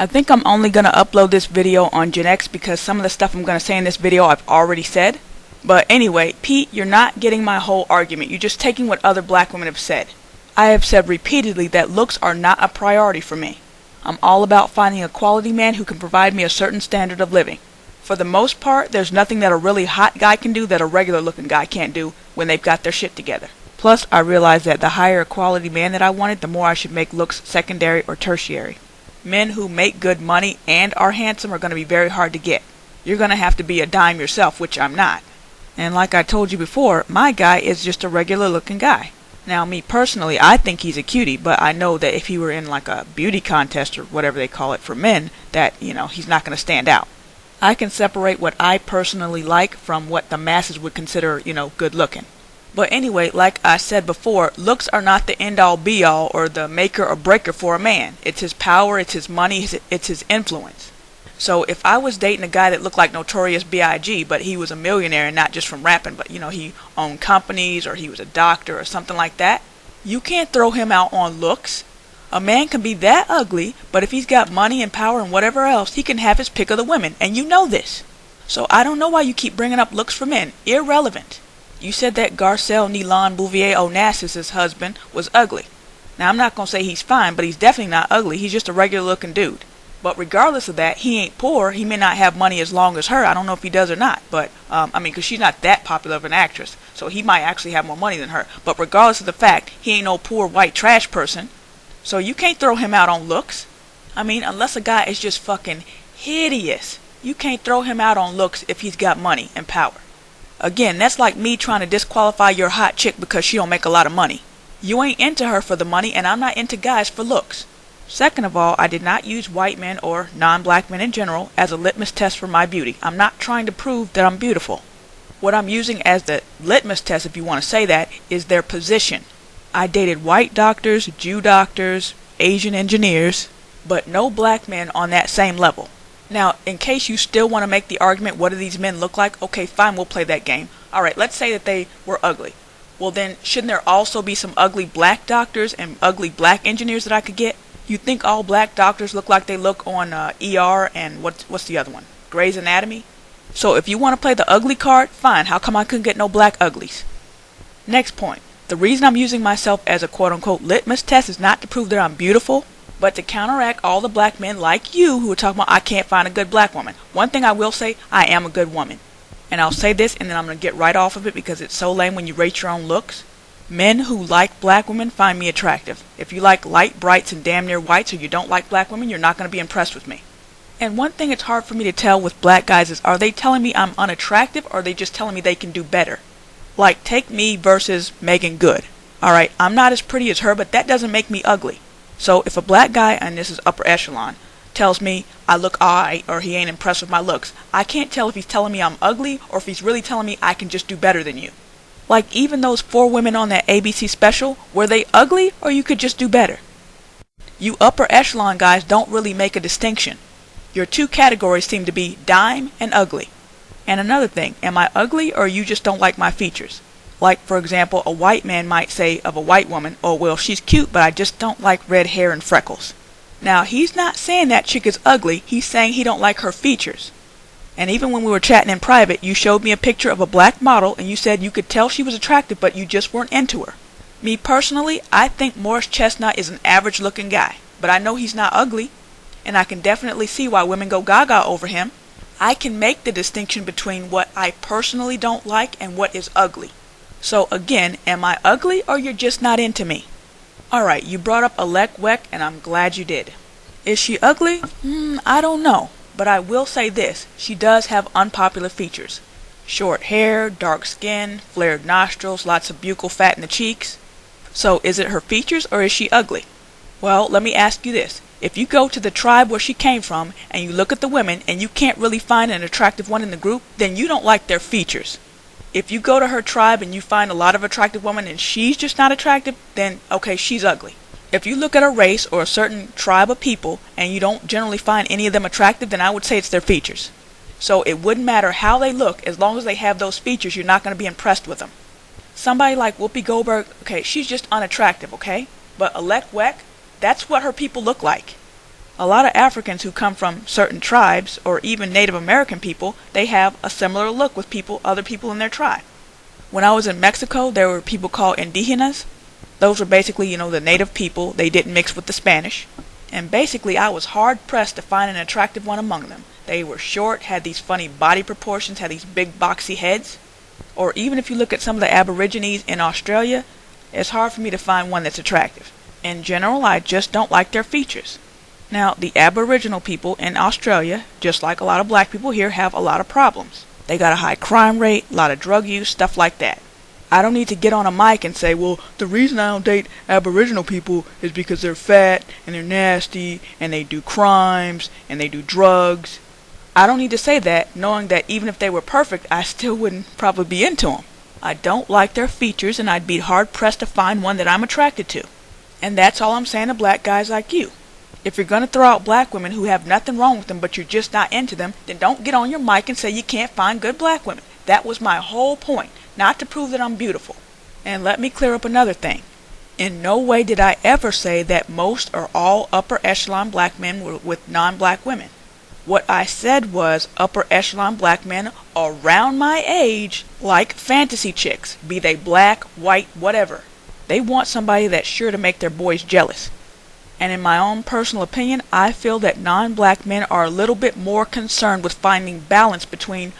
I think I'm only going to upload this video on Gen X because some of the stuff I'm going to say in this video I've already said. But anyway, Pete, you're not getting my whole argument. You're just taking what other black women have said. I have said repeatedly that looks are not a priority for me. I'm all about finding a quality man who can provide me a certain standard of living. For the most part, there's nothing that a really hot guy can do that a regular looking guy can't do when they've got their shit together. Plus, I realized that the higher quality man that I wanted, the more I should make looks secondary or tertiary. Men who make good money and are handsome are going to be very hard to get. You're going to have to be a dime yourself, which I'm not. And like I told you before, my guy is just a regular looking guy. Now, me personally, I think he's a cutie, but I know that if he were in like a beauty contest or whatever they call it for men, that, he's not going to stand out. I can separate what I personally like from what the masses would consider, good looking. But anyway, like I said before, looks are not the end-all be-all or the maker or breaker for a man. It's his power, it's his money, it's his influence. So if I was dating a guy that looked like Notorious B.I.G., but he was a millionaire and not just from rapping, but he owned companies or he was a doctor or something like that, you can't throw him out on looks. A man can be that ugly, but if he's got money and power and whatever else, he can have his pick of the women, and you know this. So I don't know why you keep bringing up looks for men. Irrelevant. You said that Garcelle Nilon Bouvier Onassis' husband was ugly. Now I'm not going to say he's fine, but he's definitely not ugly. He's just a regular looking dude. But regardless of that, he ain't poor. He may not have money as long as her. I don't know if he does or not. But, because she's not that popular of an actress. So he might actually have more money than her. But regardless of the fact, he ain't no poor white trash person. So you can't throw him out on looks. Unless a guy is just fucking hideous. You can't throw him out on looks if he's got money and power. Again, that's like me trying to disqualify your hot chick because she don't make a lot of money. You ain't into her for the money, and I'm not into guys for looks. Second of all, I did not use white men or non-black men in general as a litmus test for my beauty. I'm not trying to prove that I'm beautiful. What I'm using as the litmus test, if you want to say that, is their position. I dated white doctors, Jew doctors, Asian engineers, but no black men on that same level. Now, in case you still want to make the argument, what do these men look like? Okay, fine, we'll play that game. Alright, let's say that they were ugly. Well then, shouldn't there also be some ugly black doctors and ugly black engineers that I could get? You think all black doctors look like they look on ER and what's the other one? Grey's Anatomy? So if you want to play the ugly card, fine, how come I couldn't get no black uglies? Next point. The reason I'm using myself as a quote-unquote litmus test is not to prove that I'm beautiful, but to counteract all the black men like you who are talking about I can't find a good black woman. One thing I will say, I am a good woman. And I'll say this and then I'm going to get right off of it because it's so lame when you rate your own looks. Men who like black women find me attractive. If you like light brights and damn near whites or you don't like black women, you're not going to be impressed with me. And one thing it's hard for me to tell with black guys is, are they telling me I'm unattractive or are they just telling me they can do better? Like, take me versus Megan Good. Alright, I'm not as pretty as her, but that doesn't make me ugly. So if a black guy, and this is upper echelon, tells me I look alright or he ain't impressed with my looks, I can't tell if he's telling me I'm ugly or if he's really telling me I can just do better than you. Like even those 4 women on that ABC special, were they ugly or you could just do better? You upper echelon guys don't really make a distinction. Your 2 categories seem to be dime and ugly. And another thing, am I ugly or you just don't like my features? Like for example, a white man might say of a white woman, oh well she's cute but I just don't like red hair and freckles. Now he's not saying that chick is ugly, he's saying he don't like her features. And even when we were chatting in private, you showed me a picture of a black model and you said you could tell she was attractive but you just weren't into her. Me personally, I think Morris Chestnut is an average looking guy, but I know he's not ugly, and I can definitely see why women go gaga over him. I can make the distinction between what I personally don't like and what is ugly. So again, am I ugly or you're just not into me? Alright, you brought up Alek Wek and I'm glad you did. Is she ugly? I don't know. But I will say this, she does have unpopular features. Short hair, dark skin, flared nostrils, lots of buccal fat in the cheeks. So is it her features or is she ugly? Well, let me ask you this. If you go to the tribe where she came from and you look at the women and you can't really find an attractive one in the group, then you don't like their features. If you go to her tribe and you find a lot of attractive women and she's just not attractive, then okay, she's ugly. If you look at a race or a certain tribe of people and you don't generally find any of them attractive, then I would say it's their features. So it wouldn't matter how they look, as long as they have those features, you're not going to be impressed with them. Somebody like Whoopi Goldberg, okay, she's just unattractive, okay? But Alek Wek, that's what her people look like. A lot of Africans who come from certain tribes, or even Native American people, they have a similar look with other people in their tribe. When I was in Mexico, there were people called indigenas. Those were basically, the native people. They didn't mix with the Spanish. And basically, I was hard-pressed to find an attractive one among them. They were short, had these funny body proportions, had these big boxy heads. Or even if you look at some of the Aborigines in Australia, it's hard for me to find one that's attractive. In general, I just don't like their features. Now, the Aboriginal people in Australia, just like a lot of black people here, have a lot of problems. They got a high crime rate, a lot of drug use, stuff like that. I don't need to get on a mic and say, well, the reason I don't date Aboriginal people is because they're fat, and they're nasty, and they do crimes, and they do drugs. I don't need to say that, knowing that even if they were perfect, I still wouldn't probably be into them. I don't like their features, and I'd be hard-pressed to find one that I'm attracted to. And that's all I'm saying to black guys like you. If you're going to throw out black women who have nothing wrong with them, but you're just not into them, then don't get on your mic and say you can't find good black women. That was my whole point, not to prove that I'm beautiful. And let me clear up another thing. In no way did I ever say that most or all upper echelon black men were with non-black women. What I said was upper echelon black men around my age like fantasy chicks, be they black, white, whatever. They want somebody that's sure to make their boys jealous. And in my own personal opinion, I feel that non-black men are a little bit more concerned with finding balance between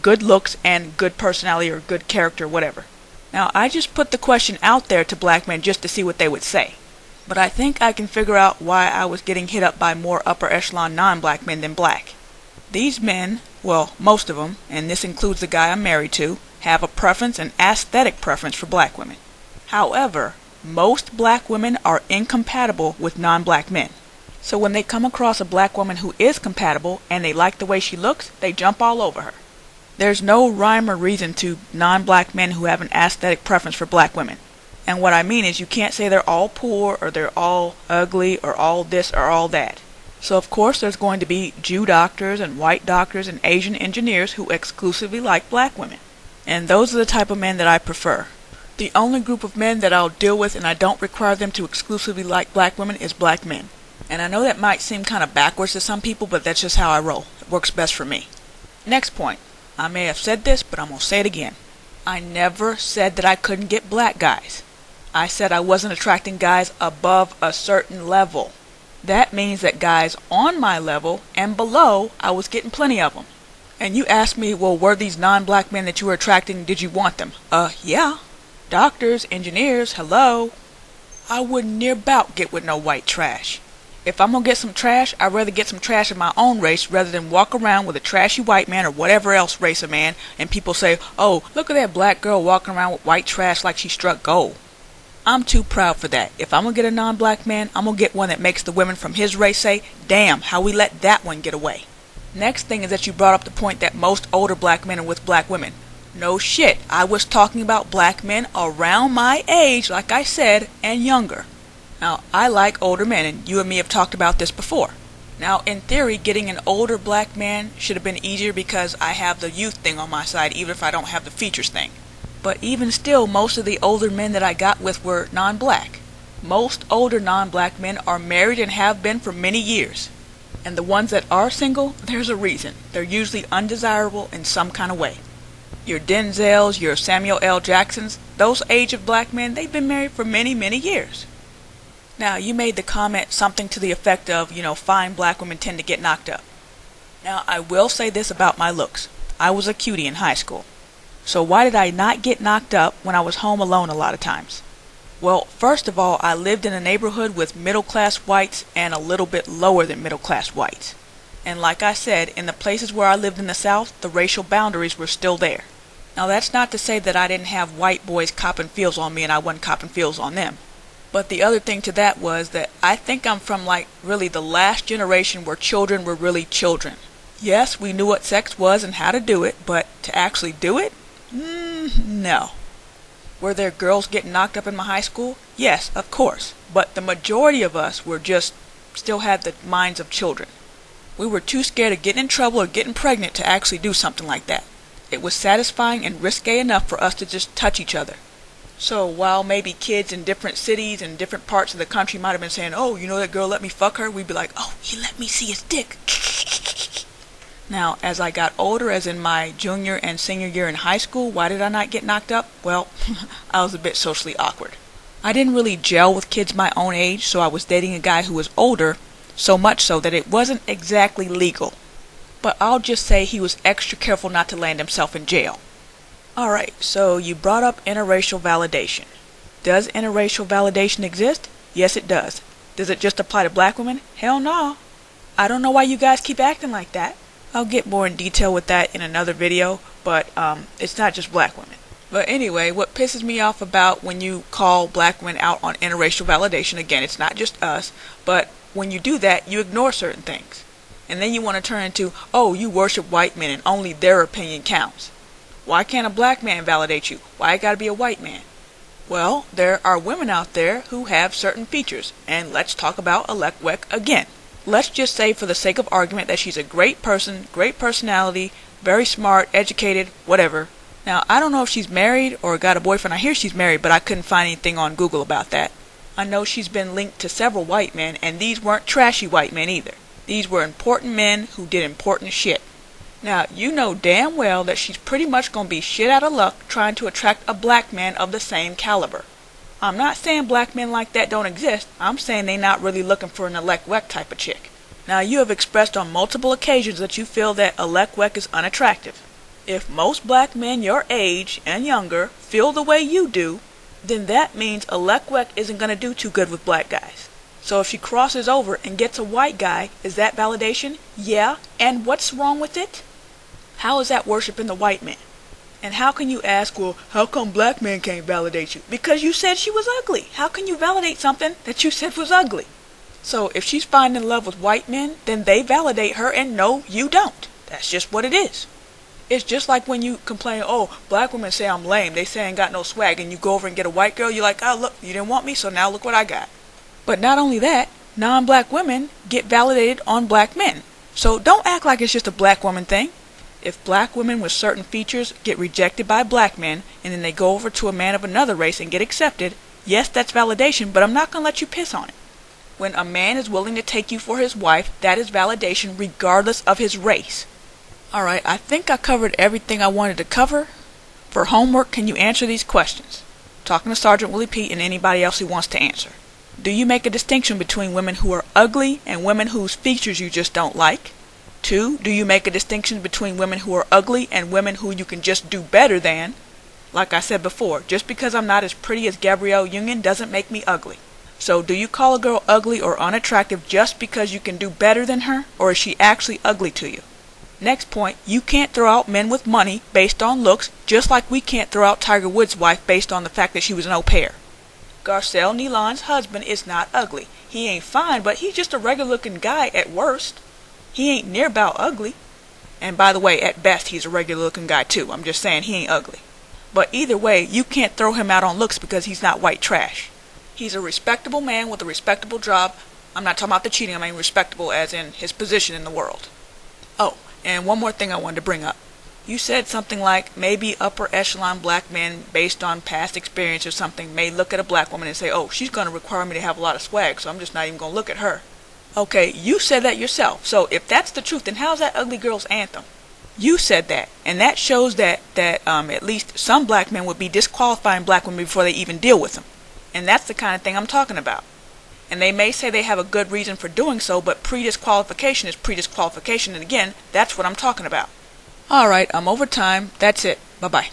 good looks and good personality or good character, whatever. Now, I just put the question out there to black men just to see what they would say. But I think I can figure out why I was getting hit up by more upper echelon non-black men than black. These men, well, most of them, and this includes the guy I'm married to, have a preference, an aesthetic preference for black women. However, most black women are incompatible with non-black men. So when they come across a black woman who is compatible and they like the way she looks, they jump all over her. There's no rhyme or reason to non-black men who have an aesthetic preference for black women. And what I mean is you can't say they're all poor or they're all ugly or all this or all that. So of course there's going to be Jew doctors and white doctors and Asian engineers who exclusively like black women. And those are the type of men that I prefer. The only group of men that I'll deal with and I don't require them to exclusively like black women is black men. And I know that might seem kind of backwards to some people, but that's just how I roll. It works best for me. Next point. I may have said this, but I'm going to say it again. I never said that I couldn't get black guys. I said I wasn't attracting guys above a certain level. That means that guys on my level and below, I was getting plenty of them. And you asked me, well, were these non-black men that you were attracting, did you want them? Yeah. Doctors, engineers, hello. I wouldn't near about get with no white trash. If I'm gonna get some trash, I'd rather get some trash of my own race rather than walk around with a trashy white man or whatever else race of man and people say, oh, look at that black girl walking around with white trash like she struck gold. I'm too proud for that. If I'm gonna get a non-black man, I'm gonna get one that makes the women from his race say, damn, how we let that one get away. Next thing is that you brought up the point that most older black men are with black women. No shit, I was talking about black men around my age, like I said, and younger. Now, I like older men, and you and me have talked about this before. Now, in theory, getting an older black man should have been easier because I have the youth thing on my side, even if I don't have the features thing. But even still, most of the older men that I got with were non-black. Most older non-black men are married and have been for many years. And the ones that are single, there's a reason. They're usually undesirable in some kind of way. Your Denzels, your Samuel L. Jacksons, those age of black men, they've been married for many, many years. Now, you made the comment something to the effect of, fine black women tend to get knocked up. Now, I will say this about my looks. I was a cutie in high school. So why did I not get knocked up when I was home alone a lot of times? Well, first of all, I lived in a neighborhood with middle-class whites and a little bit lower than middle-class whites. And like I said, in the places where I lived in the South, the racial boundaries were still there. Now, that's not to say that I didn't have white boys copping feels on me and I wasn't copping feels on them. But the other thing to that was that I think I'm from really the last generation where children were really children. Yes, we knew what sex was and how to do it, but to actually do it? No. Were there girls getting knocked up in my high school? Yes, of course. But the majority of us were still had the minds of children. We were too scared of getting in trouble or getting pregnant to actually do something like that. It was satisfying and risque enough for us to just touch each other. So while maybe kids in different cities and different parts of the country might have been saying, oh, you know that girl let me fuck her, we'd be like, oh, he let me see his dick. Now, as I got older, as in my junior and senior year in high school, why did I not get knocked up? Well, I was a bit socially awkward. I didn't really gel with kids my own age, so I was dating a guy who was older, so much so that it wasn't exactly legal. But I'll just say he was extra careful not to land himself in jail. Alright, so you brought up interracial validation. Does interracial validation exist? Yes, it does. Does it just apply to black women? Hell no. I don't know why you guys keep acting like that. I'll get more in detail with that in another video, but it's not just black women. But anyway, what pisses me off about when you call black women out on interracial validation, again, it's not just us, but when you do that, you ignore certain things. And then you want to turn into, oh, you worship white men and only their opinion counts. Why can't a black man validate you? Why it gotta be a white man? Well, there are women out there who have certain features, and let's talk about Alek Wek again. Let's just say for the sake of argument that she's a great person, great personality, very smart, educated, whatever. Now, I don't know if she's married or got a boyfriend. I hear she's married, but I couldn't find anything on Google about that. I know she's been linked to several white men, and these weren't trashy white men either. These were important men who did important shit. Now, you know damn well that she's pretty much gonna be shit out of luck trying to attract a black man of the same caliber. I'm not saying black men like that don't exist. I'm saying they not really looking for an Alek Wek type of chick. Now, you have expressed on multiple occasions that you feel that Alek Wek is unattractive. If most black men your age and younger feel the way you do, then that means Alek Wek isn't gonna do too good with black guys. So if she crosses over and gets a white guy, is that validation? Yeah, and what's wrong with it? How is that worshiping the white man? And how can you ask, well, how come black men can't validate you? Because you said she was ugly. How can you validate something that you said was ugly? So if she's finding love with white men, then they validate her, and no, you don't. That's just what it is. It's just like when you complain, oh, black women say I'm lame, they say I ain't got no swag, and you go over and get a white girl, you're like, oh, look, you didn't want me, so now look what I got. But not only that, non-black women get validated on black men. So don't act like it's just a black woman thing. If black women with certain features get rejected by black men, and then they go over to a man of another race and get accepted, yes, that's validation, but I'm not going to let you piss on it. When a man is willing to take you for his wife, that is validation regardless of his race. Alright, I think I covered everything I wanted to cover. For homework, can you answer these questions? Talking to Sergeant Willie Pete and anybody else who wants to answer. Do you make a distinction between women who are ugly and women whose features you just don't like? 2, do you make a distinction between women who are ugly and women who you can just do better than? Like I said before, just because I'm not as pretty as Gabrielle Union doesn't make me ugly. So do you call a girl ugly or unattractive just because you can do better than her, or is she actually ugly to you? Next point, you can't throw out men with money based on looks, just like we can't throw out Tiger Woods' wife based on the fact that she was an au pair. Garcelle Nilon's husband is not ugly. He ain't fine, but he's just a regular looking guy at worst. He ain't near about ugly. And by the way, at best, he's a regular looking guy too. I'm just saying he ain't ugly. But either way, you can't throw him out on looks because he's not white trash. He's a respectable man with a respectable job. I'm not talking about the cheating, I mean respectable as in his position in the world. Oh, and one more thing I wanted to bring up. You said something like maybe upper echelon black men, based on past experience or something, may look at a black woman and say, oh, she's going to require me to have a lot of swag, so I'm just not even going to look at her. Okay, you said that yourself. So if that's the truth, then how's that ugly girl's anthem? You said that, and that shows that at least some black men would be disqualifying black women before they even deal with them. And that's the kind of thing I'm talking about. And they may say they have a good reason for doing so, but pre-disqualification is pre-disqualification, and again, that's what I'm talking about. Alright, I'm over time. That's it. Bye-bye.